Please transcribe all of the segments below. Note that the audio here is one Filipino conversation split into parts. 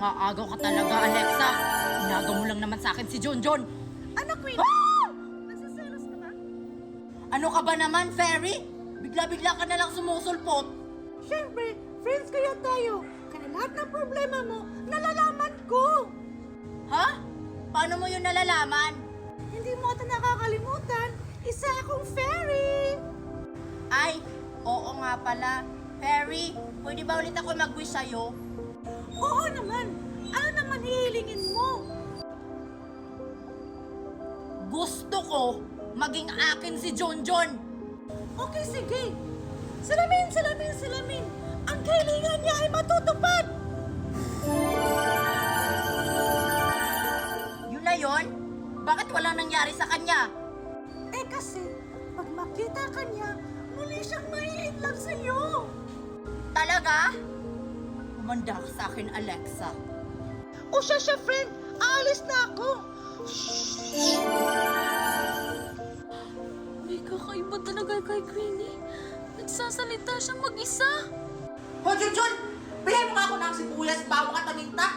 Nangaagaw ka talaga, Alexa. Inagaw mo lang naman sa akin si Junjun. Ano, Queen? Ah! Nagsiselos ka ba? Ano ka ba naman, Fairy? Bigla-bigla ka na lang sumusulpot. Siyempre, friends kaya tayo. Kaya lahat ng problema mo, nalalaman ko. Ha? Paano mo yun nalalaman? Hindi mo ito nakakalimutan. Isa akong fairy. Ay, oo nga pala. Fairy, pwede ba ulit ako mag-wish sa'yo? Oo naman. Ano naman hihilingin mo? Gusto ko maging akin si Junjun. Okay, sige. Salamin, salamin, salamin. Ang kahilingan niya ay matutupad. Yun na yun? Bakit walang nangyari sa kanya? Eh kasi, pag makita ka niya, muli siyang mai-inlove sa'yo. Talaga? Umanda ka sa akin, Alexa. O siya, friend. Aalis na ako. May kakaiba talaga kay Queenie. Nagsasalita siya mag-isa. Ho, Junjun! Bigay mo nga ako ng sibuyas, bawang at paminta.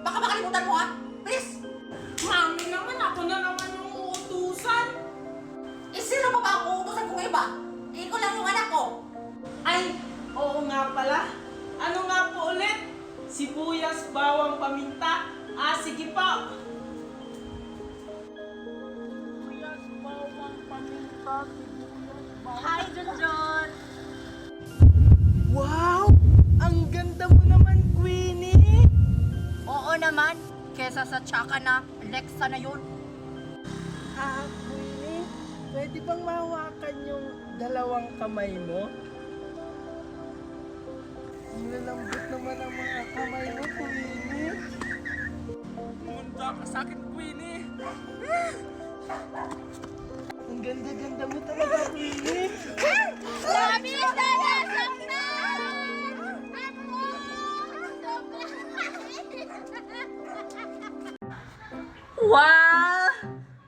Baka makalimutan mo, ha? Please! Mami naman, ako na naman yung uutusan. Eh, sino pa ba ang uutusan kong iba? Eh, ko lang yung anak ko. Ay, oo nga pala. Ano nga po ulit? Sibuyas, bawang, paminta. Ah, sige po. Sibuyas, bawang, paminta, sibuyas, bawang. Hi, Junjun! Wow! Ang ganda mo naman, Queenie! Oo naman. Kesa sa tsaka na, Alexa na yun. Queenie, pwede bang mahawakan yung dalawang kamay mo? Ang lalambot naman ang mga kamay mo, Queenie. Pumunta ka sa akin, Queenie. Ang ganda-ganda mo talaga, Queenie. Sabi na nasaktan! Wow!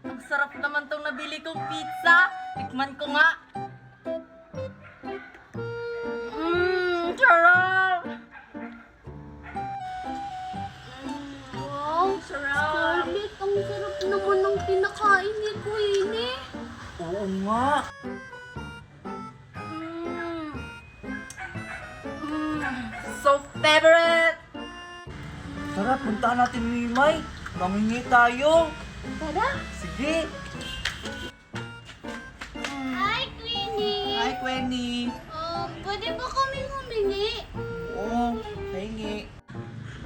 Ang sarap naman tong nabili kong pizza. Tikman ko nga. Sarap! Wow, Scarlett, ang sarap naman ng pinakain ni Queenie. Oo nga. So favorite! Tara, puntaan natin ni May. Mangingi tayo. Tara! Sige. Hi, Queenie! Hi, Queenie. Pwede ba kami humingi? Oo, hingi.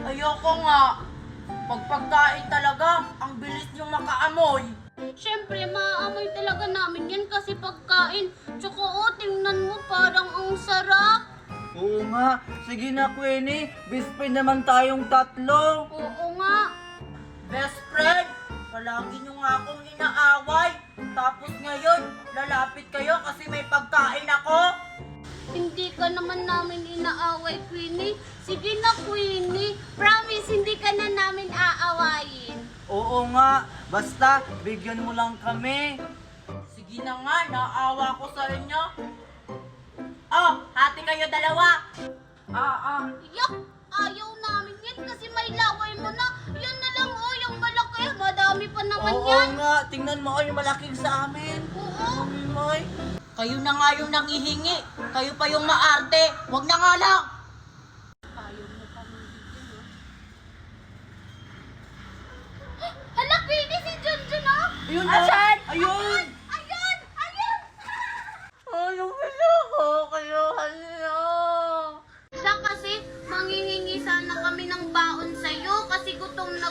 Ayoko nga. Pag pagkain talaga, ang bilis niyong makaamoy. Siyempre, maaamoy talaga namin yan kasi pagkain. Tsaka tingnan mo, parang ang sarap. Oo nga. Sige na, Queenie. Best friend naman tayong tatlo. Oo nga. Best friend, palagi niyo nga akong inaaway. Tapos ngayon, lalapit kayo kasi may pagkain ako. Hindi ka naman namin inaaway, Queenie. Sige na, Queenie. Promise, hindi ka na namin aawayin. Oo nga. Basta, bigyan mo lang kami. Sige na nga, naawa ko sa inyo. Oh, hati kayo dalawa. Yak! Ayaw namin yan kasi may laway mo na. Yan na lang, yung malaki. Madami pa naman Oo yan. nga. Tingnan mo, yung malaking sa amin. Oo. May. Kayo na nga yung nangihingi. Kayo pa yung maarte. Wag na nga lang. Hala, Queenie, si Junjun, oh! Ayun Asan? Ayun! Ayun! Ayun! Ano pala ko? Kayuhan niyo. Siya kasi, manghihingi sana kami ng baon sa'yo kasi gutom na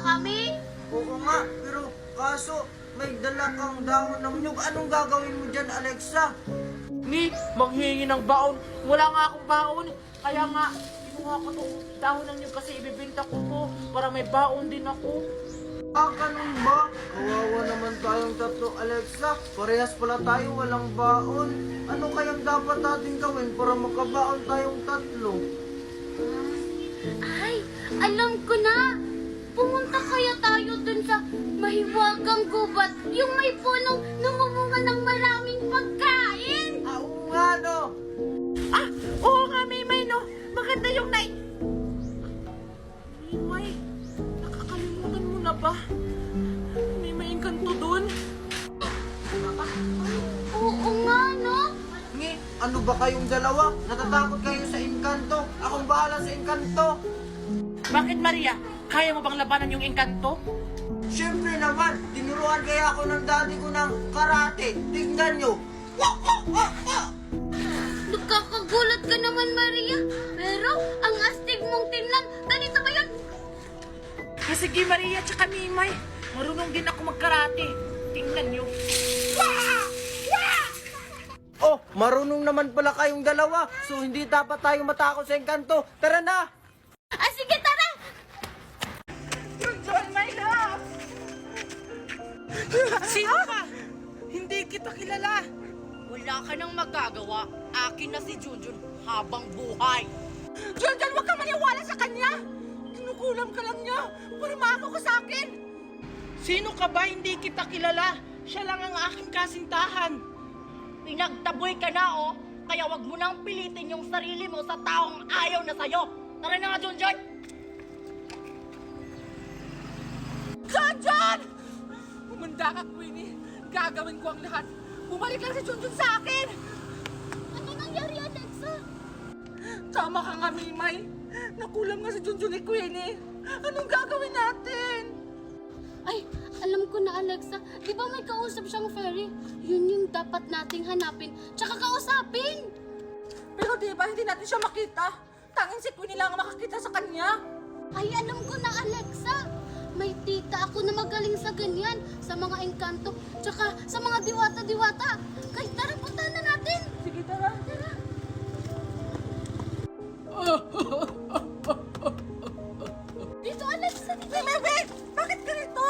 kami. Oo nga, pero kaso may dala kang dahon ng nyug. Anong gagawin mo dyan, Alexa? Ni, manghingi ng baon. Wala nga akong baon. Kaya nga, kinuha ko itong dahon ng nyug kasi ibibenta ko po para may baon din ako. Ganun ba? Kawawa naman tayong tatlo, Alexa. Parehas pala tayo walang baon. Ano kayang dapat natin gawin para makabaon tayong tatlo? Ay, alam ko na. Pumunta kaya tayo dun sa mahiwagang gubat, yung may punong namumunga ng maraming pagkain. Oo nga, no? Oo nga, Maymay, no? Maganda yung night. Ano ba kayong dalawa? Natatakot kayo sa engkanto? Akong bahala sa engkanto. Bakit Maria? Kaya mo bang labanan yung engkanto? Siyempre naman, tinuruan kaya ako ng daddy ko ng karate. Tignan nyo. Wah, wah, wah, wah. Nakakagulat ka naman, Maria. Pero, ang astig mong tinlan. Ganito ba yun? Sige Maria, tsaka Mimay. Marunong din ako magkarate. Tingnan nyo. Oh, marunong naman pala kayong dalawa. So hindi dapat tayo matakot sa engkanto. Tara na! Ah, sige, tara! Junjun, my love! Sino ka? Hindi kita kilala. Wala ka nang magagawa. Akin na si Junjun habang buhay. Junjun, huwag kang maniwala sa kanya! Kinukulam ka lang niya para maako ka sa akin! Sino ka ba? Hindi kita kilala. Siya lang ang aking kasintahan. Pinagtaboy ka na, oh. Kaya wag mo nang pilitin yung sarili mo sa taong ayaw na sa'yo. Tara na nga, Junjun! Junjun! Umanda ka, Queenie. Gagawin ko ang lahat. Bumalik lang si Junjun sa akin! Ano nangyari, Alexa? Tama ka nga, Mimay. Nakulam nga si Junjun ni Queenie. Anong gagawin natin? Ay, alam ko na, Alexa. Di ba may kausap siyang fairy? Yun yung dapat nating hanapin, tsaka kausapin. Pero di ba hindi natin siya makita? Tanging si Queenie lang ang makakita sa kanya. Ay, alam ko na, Alexa. May tita ako na magaling sa ganyan, sa mga engkanto, tsaka sa mga diwata-diwata. Kaya tara, puntahan na natin. Sige, tara. Tara. Dito, Alexa, dito. Wait! Bakit ganito?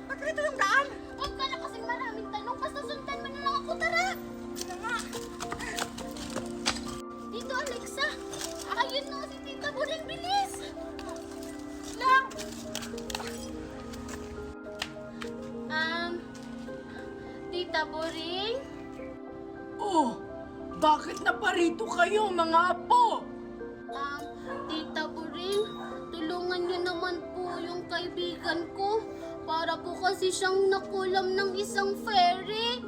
Bakit ganito yung daan? Huwag ka na kasing maraming tanong, basta sundan mo na lang ako, tara. Ano nga? Dito, Alexa. Ayun na si Tita Buring, bilis. Lang! Tita Buring? Oh, bakit naparito kayo mga apo? Tita Buring, tulungan niyo naman po yung kaibigan ko. Para po kasi siyang nakulam ng isang fairy.